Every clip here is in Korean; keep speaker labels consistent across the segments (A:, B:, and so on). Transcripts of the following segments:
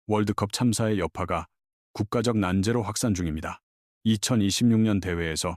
A: 월드컵 참사의 여파가 국가적 난제로 확산 중입니다. 2026년 대회에서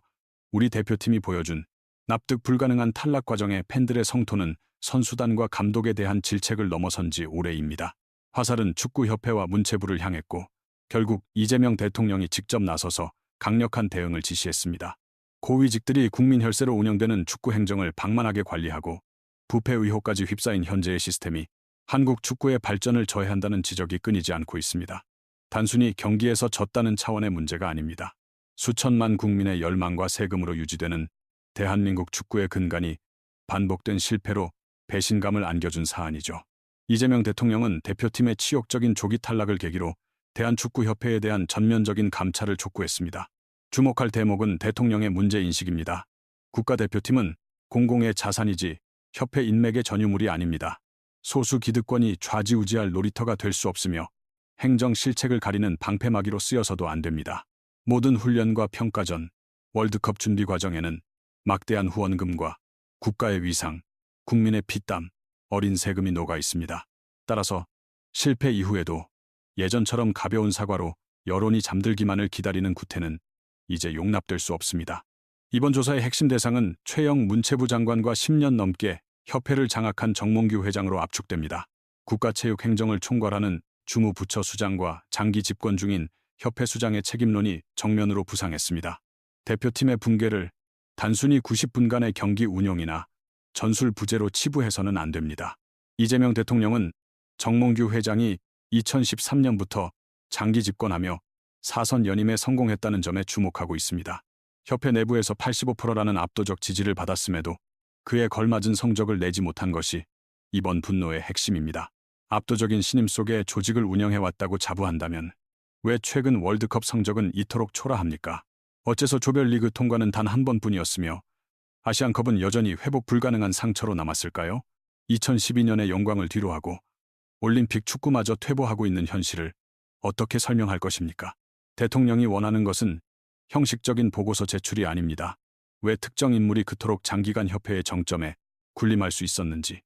A: 우리 대표팀이 보여준 납득 불가능한 탈락 과정의 팬들의 성토는 선수단과 감독에 대한 질책을 넘어선 지 오래입니다. 화살은 축구협회와 문체부를 향했고 결국 이재명 대통령이 직접 나서서 강력한 대응을 지시했습니다. 고위직들이 국민 혈세로 운영되는 축구 행정을 방만하게 관리하고 부패 의혹까지 휩싸인 현재의 시스템이 한국 축구의 발전을 저해한다는 지적이 끊이지 않고 있습니다. 단순히 경기에서 졌다는 차원의 문제가 아닙니다. 수천만 국민의 열망과 세금으로 유지되는 대한민국 축구의 근간이 반복된 실패로 배신감을 안겨준 사안이죠. 이재명 대통령은 대표팀의 치욕적인 조기 탈락을 계기로 대한축구협회에 대한 전면적인 감찰을 촉구했습니다. 주목할 대목은 대통령의 문제인식입니다. 국가대표팀은 공공의 자산이지 협회 인맥의 전유물이 아닙니다. 소수 기득권이 좌지우지할 놀이터가 될 수 없으며 행정 실책을 가리는 방패막이로 쓰여서도 안 됩니다. 모든 훈련과 평가 전 월드컵 준비 과정에는 막대한 후원금과 국가의 위상, 국민의 피땀, 어린 세금이 녹아 있습니다. 따라서 실패 이후에도 예전처럼 가벼운 사과로 여론이 잠들기만을 기다리는 구태는 이제 용납될 수 없습니다. 이번 조사의 핵심 대상은 최영 문체부 장관과 10년 넘게 협회를 장악한 정몽규 회장으로 압축됩니다. 국가체육행정을 총괄하는 주무부처 수장과 장기 집권 중인 협회 수장의 책임론이 정면으로 부상했습니다. 대표팀의 붕괴를 단순히 90분간의 경기 운용이나 전술 부재로 치부해서는 안 됩니다. 이재명 대통령은 정몽규 회장이 2013년부터 장기 집권하며 사선 연임에 성공했다는 점에 주목하고 있습니다. 협회 내부에서 85%라는 압도적 지지를 받았음에도 그에 걸맞은 성적을 내지 못한 것이 이번 분노의 핵심입니다. 압도적인 신임 속에 조직을 운영해왔다고 자부한다면 왜 최근 월드컵 성적은 이토록 초라합니까? 어째서 조별리그 통과는 단 한 번뿐이었으며 아시안컵은 여전히 회복 불가능한 상처로 남았을까요? 2012년의 영광을 뒤로하고 올림픽 축구마저 퇴보하고 있는 현실을 어떻게 설명할 것입니까? 대통령이 원하는 것은 형식적인 보고서 제출이 아닙니다. 왜 특정 인물이 그토록 장기간 협회의 정점에 군림할 수 있었는지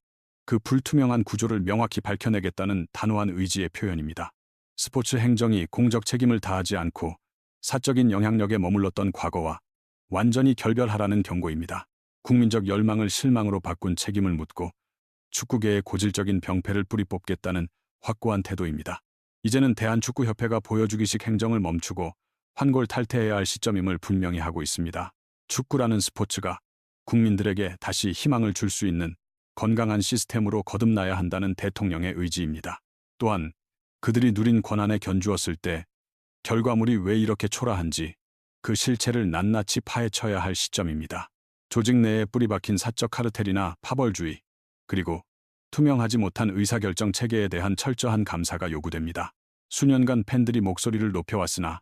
A: 그 불투명한 구조를 명확히 밝혀내겠다는 단호한 의지의 표현입니다. 스포츠 행정이 공적 책임을 다하지 않고 사적인 영향력에 머물렀던 과거와 완전히 결별하라는 경고입니다. 국민적 열망을 실망으로 바꾼 책임을 묻고 축구계의 고질적인 병폐를 뿌리 뽑겠다는 확고한 태도입니다. 이제는 대한축구협회가 보여주기식 행정을 멈추고 환골탈태해야 할 시점임을 분명히 하고 있습니다. 축구라는 스포츠가 국민들에게 다시 희망을 줄 수 있는 건강한 시스템으로 거듭나야 한다는 대통령의 의지입니다. 또한 그들이 누린 권한에 견주었을 때 결과물이 왜 이렇게 초라한지 그 실체를 낱낱이 파헤쳐야 할 시점입니다. 조직 내에 뿌리박힌 사적 카르텔이나 파벌주의, 그리고 투명하지 못한 의사결정 체계에 대한 철저한 감사가 요구됩니다. 수년간 팬들이 목소리를 높여왔으나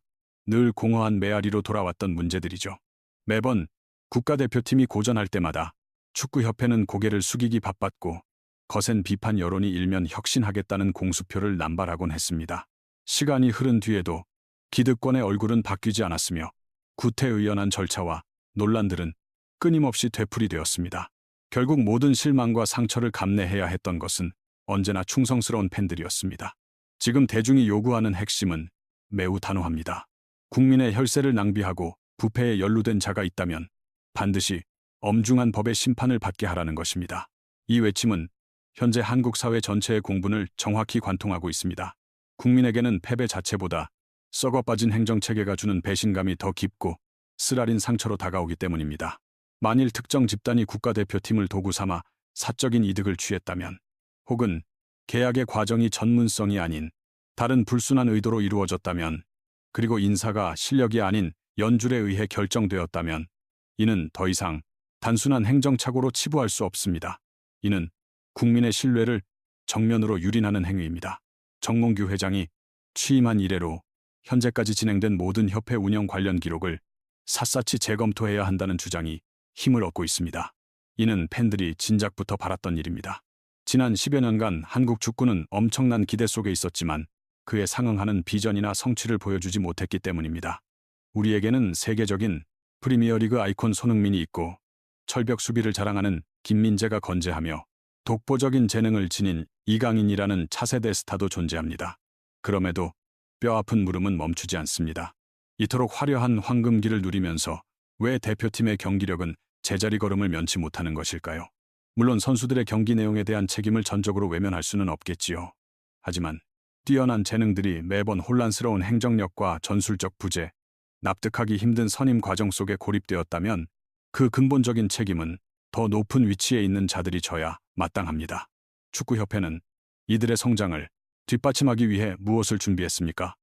A: 늘 공허한 메아리로 돌아왔던 문제들이죠. 매번 국가대표팀이 고전할 때마다 축구협회는 고개를 숙이기 바빴고 거센 비판 여론이 일면 혁신하겠다는 공수표를 남발하곤 했습니다. 시간이 흐른 뒤에도 기득권의 얼굴은 바뀌지 않았으며 구태의연한 절차와 논란들은 끊임없이 되풀이되었습니다. 결국 모든 실망과 상처를 감내해야 했던 것은 언제나 충성스러운 팬들이었습니다. 지금 대중이 요구하는 핵심은 매우 단호합니다. 국민의 혈세를 낭비하고 부패에 연루된 자가 있다면 반드시 엄중한 법의 심판을 받게 하라는 것입니다. 이 외침은 현재 한국 사회 전체의 공분을 정확히 관통하고 있습니다. 국민에게는 패배 자체보다 썩어빠진 행정체계가 주는 배신감이 더 깊고 쓰라린 상처로 다가오기 때문입니다. 만일 특정 집단이 국가대표팀을 도구 삼아 사적인 이득을 취했다면, 혹은 계약의 과정이 전문성이 아닌 다른 불순한 의도로 이루어졌다면, 그리고 인사가 실력이 아닌 연줄에 의해 결정되었다면 이는 더 이상 단순한 행정착오로 치부할 수 없습니다. 이는 국민의 신뢰를 정면으로 유린하는 행위입니다. 정몽규 회장이 취임한 이래로 현재까지 진행된 모든 협회 운영 관련 기록을 샅샅이 재검토해야 한다는 주장이 힘을 얻고 있습니다. 이는 팬들이 진작부터 바랐던 일입니다. 지난 10여 년간 한국 축구는 엄청난 기대 속에 있었지만 그에 상응하는 비전이나 성취를 보여주지 못했기 때문입니다. 우리에게는 세계적인 프리미어리그 아이콘 손흥민이 있고 철벽 수비를 자랑하는 김민재가 건재하며 독보적인 재능을 지닌 이강인이라는 차세대 스타도 존재합니다. 그럼에도 뼈아픈 물음은 멈추지 않습니다. 이토록 화려한 황금기를 누리면서 왜 대표팀의 경기력은 제자리 걸음을 면치 못하는 것일까요? 물론 선수들의 경기 내용에 대한 책임을 전적으로 외면할 수는 없겠지요. 하지만 뛰어난 재능들이 매번 혼란스러운 행정력과 전술적 부재, 납득하기 힘든 선임 과정 속에 고립되었다면 그 근본적인 책임은 더 높은 위치에 있는 자들이 져야 마땅합니다. 축구협회는 이들의 성장을 뒷받침하기 위해 무엇을 준비했습니까?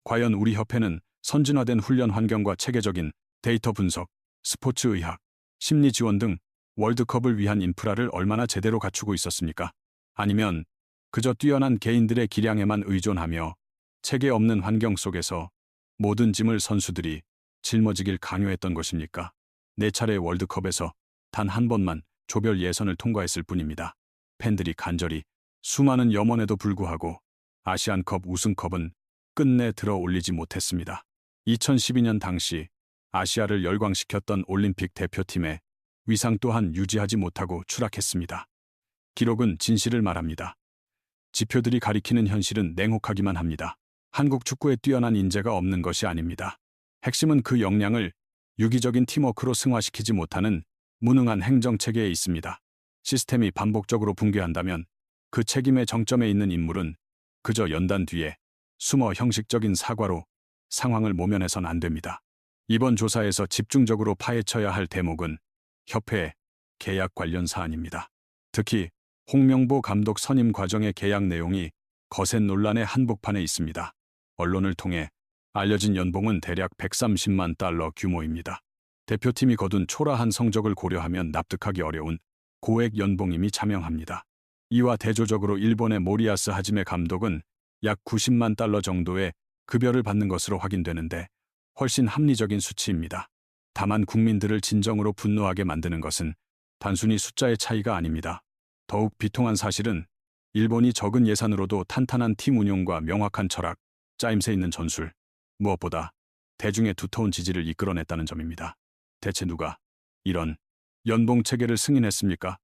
A: 과연 우리 협회는 선진화된 훈련 환경과 체계적인 데이터 분석, 스포츠 의학, 심리 지원 등 월드컵을 위한 인프라를 얼마나 제대로 갖추고 있었습니까? 아니면 그저 뛰어난 개인들의 기량에만 의존하며 체계 없는 환경 속에서 모든 짐을 선수들이 짊어지길 강요했던 것입니까? 4차례의 월드컵에서 단 한 번만 조별 예선을 통과했을 뿐입니다. 팬들이 간절히 수많은 염원에도 불구하고 아시안컵 우승컵은 끝내 들어 올리지 못했습니다. 2012년 당시 아시아를 열광시켰던 올림픽 대표팀의 위상 또한 유지하지 못하고 추락했습니다. 기록은 진실을 말합니다. 지표들이 가리키는 현실은 냉혹하기만 합니다. 한국 축구에 뛰어난 인재가 없는 것이 아닙니다. 핵심은 그 역량을 유기적인 팀워크로 승화시키지 못하는 무능한 행정체계에 있습니다. 시스템이 반복적으로 붕괴한다면 그 책임의 정점에 있는 인물은 그저 연단 뒤에 숨어 형식적인 사과로 상황을 모면해선 안 됩니다. 이번 조사에서 집중적으로 파헤쳐야 할 대목은 협회 계약 관련 사안입니다. 특히 홍명보 감독 선임 과정의 계약 내용이 거센 논란의 한복판에 있습니다. 언론을 통해 알려진 연봉은 대략 130만 달러 규모입니다. 대표팀이 거둔 초라한 성적을 고려하면 납득하기 어려운 고액 연봉임이 자명합니다. 이와 대조적으로 일본의 모리야스 하지메 감독은 약 90만 달러 정도의 급여를 받는 것으로 확인되는데 훨씬 합리적인 수치입니다. 다만 국민들을 진정으로 분노하게 만드는 것은 단순히 숫자의 차이가 아닙니다. 더욱 비통한 사실은 일본이 적은 예산으로도 탄탄한 팀 운용과 명확한 철학, 짜임새 있는 전술, 무엇보다 대중의 두터운 지지를 이끌어냈다는 점입니다. 대체 누가 이런 연봉 체계를 승인했습니까?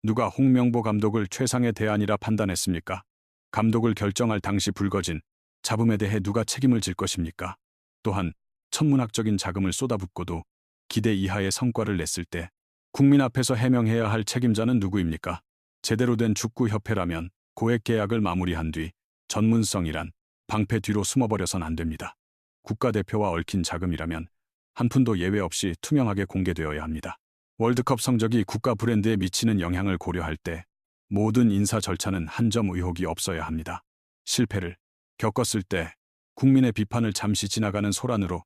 A: 누가 홍명보 감독을 최상의 대안이라 판단했습니까? 감독을 결정할 당시 불거진 잡음에 대해 누가 책임을 질 것입니까? 또한 천문학적인 자금을 쏟아붓고도 기대 이하의 성과를 냈을 때 국민 앞에서 해명해야 할 책임자는 누구입니까? 제대로 된 축구협회라면 고액 계약을 마무리한 뒤 전문성이란 방패 뒤로 숨어버려선 안 됩니다. 국가대표와 얽힌 자금이라면 한 푼도 예외 없이 투명하게 공개되어야 합니다. 월드컵 성적이 국가 브랜드에 미치는 영향을 고려할 때 모든 인사 절차는 한 점 의혹이 없어야 합니다. 실패를 겪었을 때 국민의 비판을 잠시 지나가는 소란으로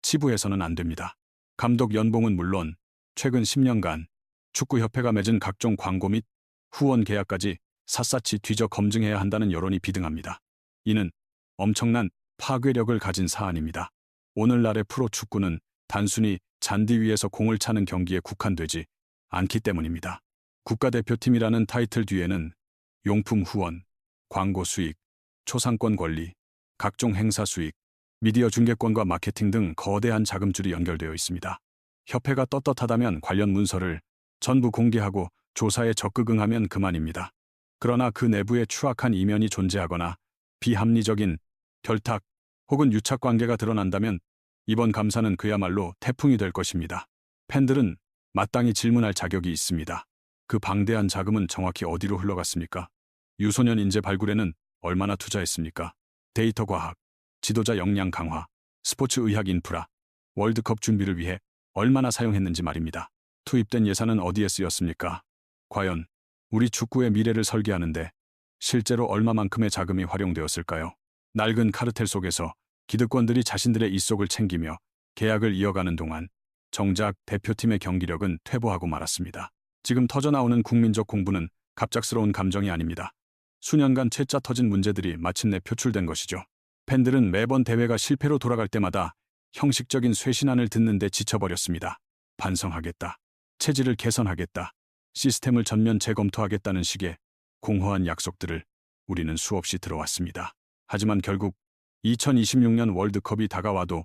A: 치부해서는 안 됩니다. 감독 연봉은 물론 최근 10년간 축구협회가 맺은 각종 광고 및 후원 계약까지 샅샅이 뒤져 검증해야 한다는 여론이 비등합니다. 이는 엄청난 파괴력을 가진 사안입니다. 오늘날의 프로축구는 단순히 잔디 위에서 공을 차는 경기에 국한되지 않기 때문입니다. 국가대표팀이라는 타이틀 뒤에는 용품 후원, 광고 수익, 초상권 권리, 각종 행사 수익, 미디어 중계권과 마케팅 등 거대한 자금줄이 연결되어 있습니다. 협회가 떳떳하다면 관련 문서를 전부 공개하고 조사에 적극 응하면 그만입니다. 그러나 그 내부에 추악한 이면이 존재하거나 비합리적인 결탁 혹은 유착 관계가 드러난다면 이번 감사는 그야말로 태풍이 될 것입니다. 팬들은 마땅히 질문할 자격이 있습니다. 그 방대한 자금은 정확히 어디로 흘러갔습니까? 유소년 인재 발굴에는 얼마나 투자했습니까? 데이터 과학, 지도자 역량 강화, 스포츠 의학 인프라, 월드컵 준비를 위해 얼마나 사용했는지 말입니다. 투입된 예산은 어디에 쓰였습니까? 과연 우리 축구의 미래를 설계하는데 실제로 얼마만큼의 자금이 활용되었을까요? 낡은 카르텔 속에서 기득권들이 자신들의 이속을 챙기며 계약을 이어가는 동안 정작 대표팀의 경기력은 퇴보하고 말았습니다. 지금 터져나오는 국민적 공분은 갑작스러운 감정이 아닙니다. 수년간 채짜 터진 문제들이 마침내 표출된 것이죠. 팬들은 매번 대회가 실패로 돌아갈 때마다 형식적인 쇄신안을 듣는데 지쳐버렸습니다. 반성하겠다. 체질을 개선하겠다. 시스템을 전면 재검토하겠다는 식의 공허한 약속들을 우리는 수없이 들어왔습니다. 하지만 결국 2026년 월드컵이 다가와도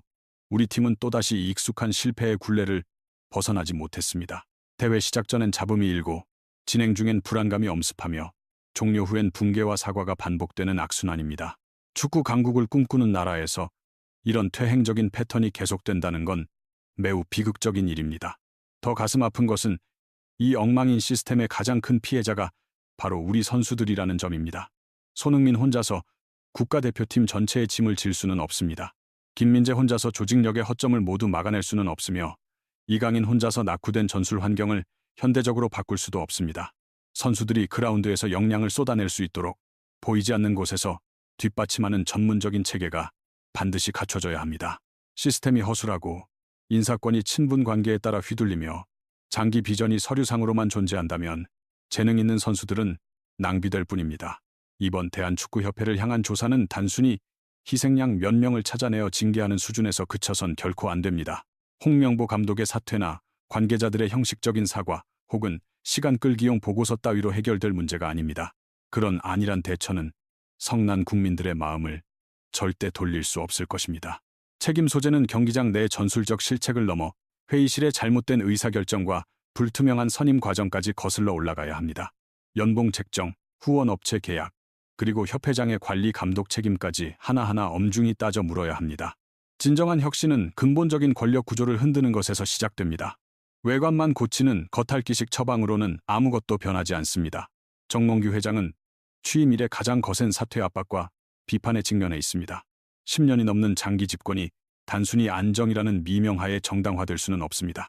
A: 우리 팀은 또다시 익숙한 실패의 굴레를 벗어나지 못했습니다. 대회 시작 전엔 잡음이 일고 진행 중엔 불안감이 엄습하며 종료 후엔 붕괴와 사과가 반복되는 악순환입니다. 축구 강국을 꿈꾸는 나라에서 이런 퇴행적인 패턴이 계속된다는 건 매우 비극적인 일입니다. 더 가슴 아픈 것은 이 엉망인 시스템의 가장 큰 피해자가 바로 우리 선수들이라는 점입니다. 손흥민 혼자서 국가대표팀 전체의 짐을 질 수는 없습니다. 김민재 혼자서 조직력의 허점을 모두 막아낼 수는 없으며 이강인 혼자서 낙후된 전술 환경을 현대적으로 바꿀 수도 없습니다. 선수들이 그라운드에서 역량을 쏟아낼 수 있도록 보이지 않는 곳에서 뒷받침하는 전문적인 체계가 반드시 갖춰져야 합니다. 시스템이 허술하고 인사권이 친분 관계에 따라 휘둘리며 장기 비전이 서류상으로만 존재한다면 재능 있는 선수들은 낭비될 뿐입니다. 이번 대한축구협회를 향한 조사는 단순히 희생양 몇 명을 찾아내어 징계하는 수준에서 그쳐선 결코 안 됩니다. 홍명보 감독의 사퇴나 관계자들의 형식적인 사과 혹은 시간 끌기용 보고서 따위로 해결될 문제가 아닙니다. 그런 안일한 대처는 성난 국민들의 마음을 절대 돌릴 수 없을 것입니다. 책임 소재는 경기장 내 전술적 실책을 넘어 회의실의 잘못된 의사결정과 불투명한 선임 과정까지 거슬러 올라가야 합니다. 연봉 책정, 후원업체 계약, 그리고 협회장의 관리 감독 책임까지 하나하나 엄중히 따져 물어야 합니다. 진정한 혁신은 근본적인 권력 구조를 흔드는 것에서 시작됩니다. 외관만 고치는 겉핥기식 처방으로는 아무것도 변하지 않습니다. 정몽규 회장은 취임 이래 가장 거센 사퇴 압박과 비판에 직면해 있습니다. 10년이 넘는 장기 집권이 단순히 안정이라는 미명하에 정당화될 수는 없습니다.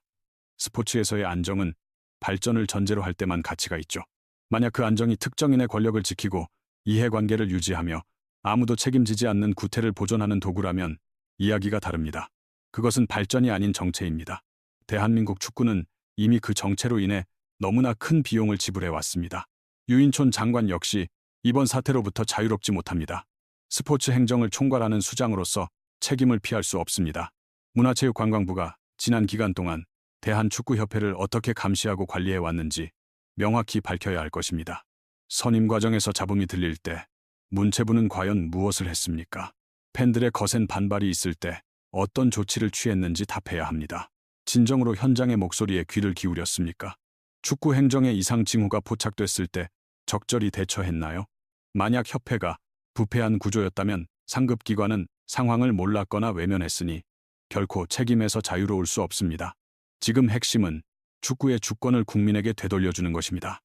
A: 스포츠에서의 안정은 발전을 전제로 할 때만 가치가 있죠. 만약 그 안정이 특정인의 권력을 지키고 이해관계를 유지하며 아무도 책임지지 않는 구태를 보존하는 도구라면 이야기가 다릅니다. 그것은 발전이 아닌 정체입니다. 대한민국 축구는 이미 그 정체로 인해 너무나 큰 비용을 지불해 왔습니다. 유인촌 장관 역시 이번 사태로부터 자유롭지 못합니다. 스포츠 행정을 총괄하는 수장으로서 책임을 피할 수 없습니다. 문화체육관광부가 지난 기간 동안 대한축구협회를 어떻게 감시하고 관리해 왔는지 명확히 밝혀야 할 것입니다. 선임 과정에서 잡음이 들릴 때 문체부는 과연 무엇을 했습니까? 팬들의 거센 반발이 있을 때 어떤 조치를 취했는지 답해야 합니다. 진정으로 현장의 목소리에 귀를 기울였습니까? 축구 행정의 이상 징후가 포착됐을 때 적절히 대처했나요? 만약 협회가 부패한 구조였다면 상급기관은 상황을 몰랐거나 외면했으니 결코 책임에서 자유로울 수 없습니다. 지금 핵심은 축구의 주권을 국민에게 되돌려주는 것입니다.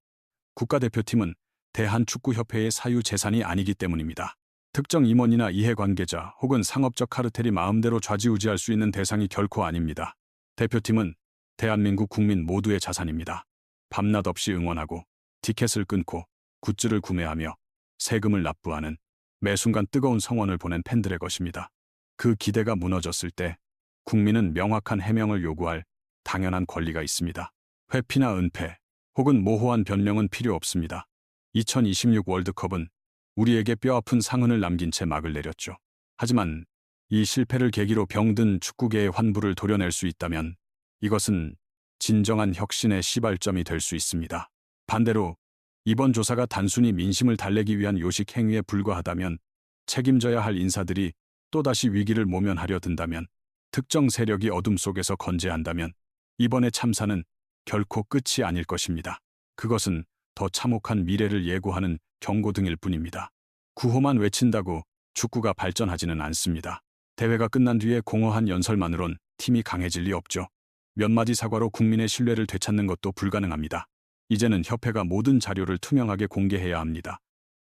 A: 국가대표팀은 대한축구협회의 사유 재산이 아니기 때문입니다. 특정 임원이나 이해관계자 혹은 상업적 카르텔이 마음대로 좌지우지할 수 있는 대상이 결코 아닙니다. 대표팀은 대한민국 국민 모두의 자산입니다. 밤낮 없이 응원하고 티켓을 끊고 굿즈를 구매하며 세금을 납부하는 매 순간 뜨거운 성원을 보낸 팬들의 것입니다. 그 기대가 무너졌을 때 국민은 명확한 해명을 요구할 당연한 권리가 있습니다. 회피나 은폐 혹은 모호한 변명은 필요 없습니다. 2026 월드컵은 우리에게 뼈아픈 상흔을 남긴 채 막을 내렸죠. 하지만 이 실패를 계기로 병든 축구계의 환부를 도려낼 수 있다면 이것은 진정한 혁신의 시발점이 될 수 있습니다. 반대로 이번 조사가 단순히 민심을 달래기 위한 요식 행위에 불과하다면 책임져야 할 인사들이 또다시 위기를 모면하려 든다면 특정 세력이 어둠 속에서 건재한다면 이번의 참사는 결코 끝이 아닐 것입니다. 그것은 더 참혹한 미래를 예고하는 경고등일 뿐입니다. 구호만 외친다고 축구가 발전하지는 않습니다. 대회가 끝난 뒤에 공허한 연설만으론 팀이 강해질 리 없죠. 몇 마디 사과로 국민의 신뢰를 되찾는 것도 불가능합니다. 이제는 협회가 모든 자료를 투명하게 공개해야 합니다.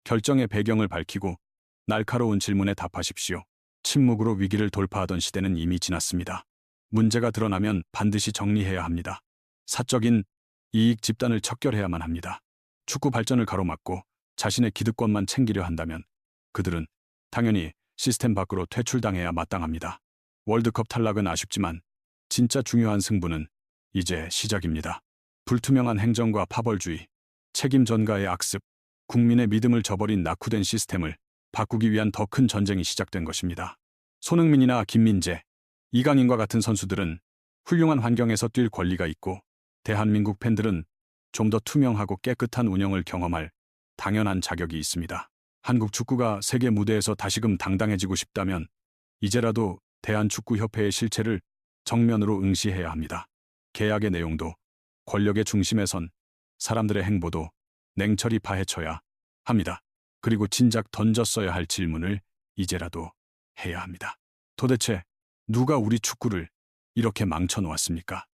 A: 결정의 배경을 밝히고 날카로운 질문에 답하십시오. 침묵으로 위기를 돌파하던 시대는 이미 지났습니다. 문제가 드러나면 반드시 정리해야 합니다. 사적인 이익 집단을 척결해야만 합니다. 축구 발전을 가로막고 자신의 기득권만 챙기려 한다면 그들은 당연히 시스템 밖으로 퇴출당해야 마땅합니다. 월드컵 탈락은 아쉽지만 진짜 중요한 승부는 이제 시작입니다. 불투명한 행정과 파벌주의, 책임 전가의 악습, 국민의 믿음을 저버린 낙후된 시스템을 바꾸기 위한 더 큰 전쟁이 시작된 것입니다. 손흥민이나 김민재, 이강인과 같은 선수들은 훌륭한 환경에서 뛸 권리가 있고 대한민국 팬들은 좀 더 투명하고 깨끗한 운영을 경험할 당연한 자격이 있습니다. 한국 축구가 세계 무대에서 다시금 당당해지고 싶다면 이제라도 대한축구협회의 실체를 정면으로 응시해야 합니다. 계약의 내용도 권력의 중심에 선 사람들의 행보도 냉철히 파헤쳐야 합니다. 그리고 진작 던졌어야 할 질문을 이제라도 해야 합니다. 도대체 누가 우리 축구를 이렇게 망쳐 놓았습니까?